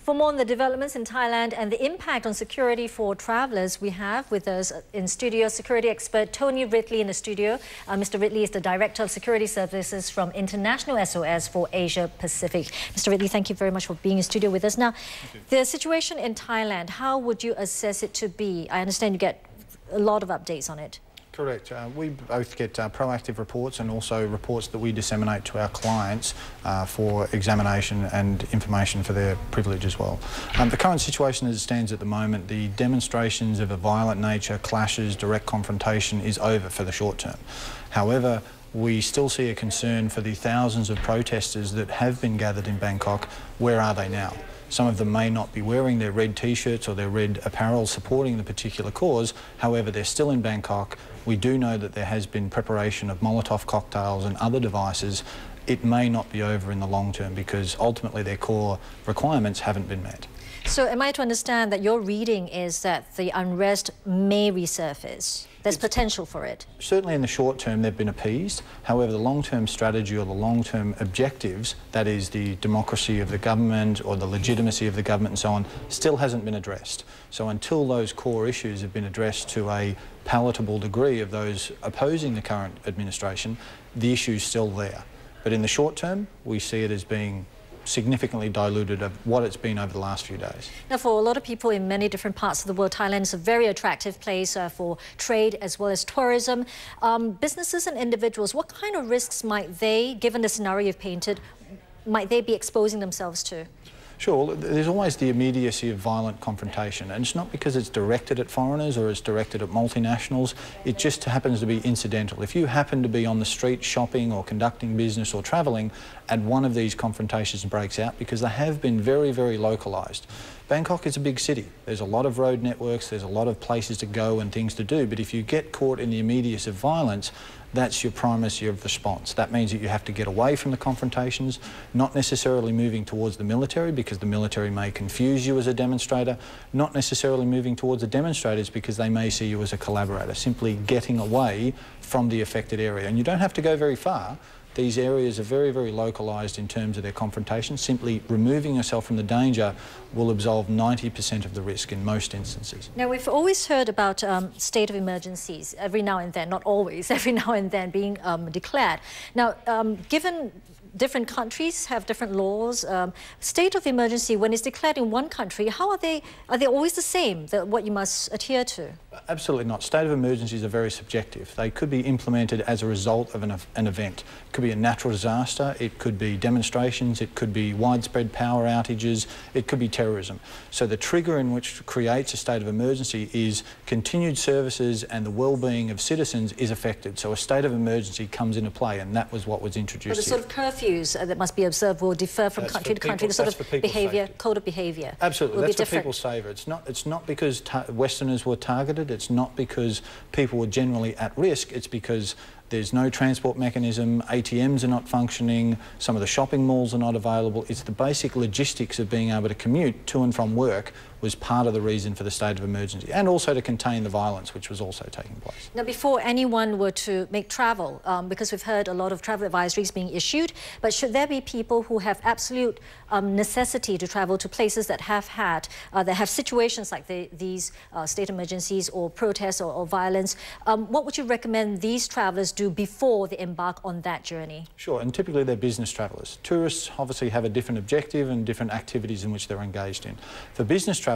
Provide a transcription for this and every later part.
For more on the developments in Thailand and the impact on security for travellers, we have with us in studio security expert Tony Ridley in the studio. Mr. Ridley is the Director of Security Services from International SOS for Asia Pacific. Mr. Ridley, thank you very much for being in studio with us. Now, the situation in Thailand, how would you assess it to be? I understand you get a lot of updates on it. Correct. We both get proactive reports and also reports that we disseminate to our clients for examination and information for their privilege as well. The current situation as it stands at the moment, the demonstrations of a violent nature, clashes, direct confrontation is over for the short term. However, we still see a concern for the thousands of protesters that have been gathered in Bangkok. Where are they now? Some of them may not be wearing their red T-shirts or their red apparel supporting the particular cause. However, they're still in Bangkok. We do know that there has been preparation of Molotov cocktails and other devices. It may not be over in the long term because ultimately their core requirements haven't been met. So am I to understand that your reading is that the unrest may resurface? There's potential for it? Certainly in the short term they've been appeased. However, the long-term strategy or the long-term objectives, that is the democracy of the government or the legitimacy of the government and so on, still hasn't been addressed. So until those core issues have been addressed to a palatable degree of those opposing the current administration, the issue's still there. But in the short term, we see it as being significantly diluted of what it's been over the last few days. Now, for a lot of people in many different parts of the world, Thailand is a very attractive place for trade as well as tourism. Businesses and individuals, what kind of risks might they, given the scenario you've painted, might they be exposing themselves to? Sure, there's always the immediacy of violent confrontation, and it's not because it's directed at foreigners or it's directed at multinationals, it just happens to be incidental. If you happen to be on the street shopping or conducting business or travelling and one of these confrontations breaks out, because they have been very, very localised. Bangkok is a big city. There's a lot of road networks, there's a lot of places to go and things to do, but if you get caught in the immediacy of violence, that's your primacy of response. That means that you have to get away from the confrontations, not necessarily moving towards the military because the military may confuse you as a demonstrator, not necessarily moving towards the demonstrators because they may see you as a collaborator, simply getting away from the affected area. And you don't have to go very far. These areas are very, very localised in terms of their confrontation. Simply removing yourself from the danger will absolve 90% of the risk in most instances. Now, we've always heard about state of emergencies every now and then, not always, every now and then being declared. Now, given different countries have different laws, state of emergency, when it's declared in one country, how are they always the same, what you must adhere to? Absolutely not. State of emergencies are very subjective. They could be implemented as a result of an event. It could be a natural disaster, it could be demonstrations, it could be widespread power outages, it could be terrorism. So the trigger in which creates a state of emergency is continued services and the well-being of citizens is affected. So a state of emergency comes into play, and that was what was introduced. But the sort of curfews that must be observed will differ from country to country. The sort of behaviour, code of behaviour. Absolutely, that's for people's savour. It's not because Westerners were targeted. It's not because people were generally at risk. It's because there's no transport mechanism, ATMs are not functioning, some of the shopping malls are not available. It's the basic logistics of being able to commute to and from work was part of the reason for the state of emergency, and also to contain the violence which was also taking place. Now, before anyone were to make travel, because we've heard a lot of travel advisories being issued, but should there be people who have absolute necessity to travel to places that have situations like these state emergencies or protests or violence, what would you recommend these travellers do before they embark on that journey? Sure, and typically they're business travellers. Tourists obviously have a different objective and different activities in which they're engaged in. For business travellers,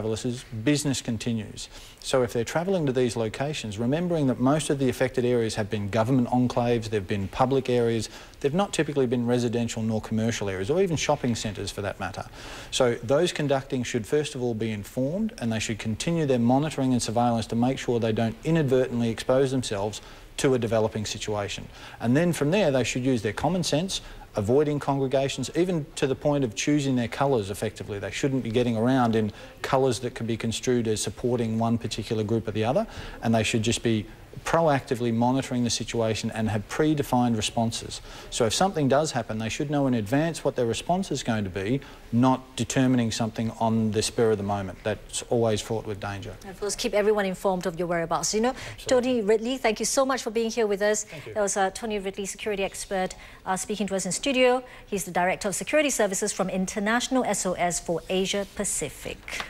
business continues. So if they're travelling to these locations, remembering that most of the affected areas have been government enclaves, they've been public areas, they've not typically been residential nor commercial areas, or even shopping centres for that matter. So those conducting should first of all be informed, and they should continue their monitoring and surveillance to make sure they don't inadvertently expose themselves to a developing situation. And then from there they should use their common sense, avoiding congregations, even to the point of choosing their colours effectively. They shouldn't be getting around in colours that could be construed as supporting one particular group or the other, and they should just be proactively monitoring the situation and have predefined responses. So if something does happen, they should know in advance what their response is going to be, not determining something on the spur of the moment. That's always fraught with danger. Of course, keep everyone informed of your whereabouts. You know, Tony Ridley, thank you so much for being here with us. Thank you. That was Tony Ridley, security expert, speaking to us in studio. He's the Director of Security Services from International SOS for Asia Pacific.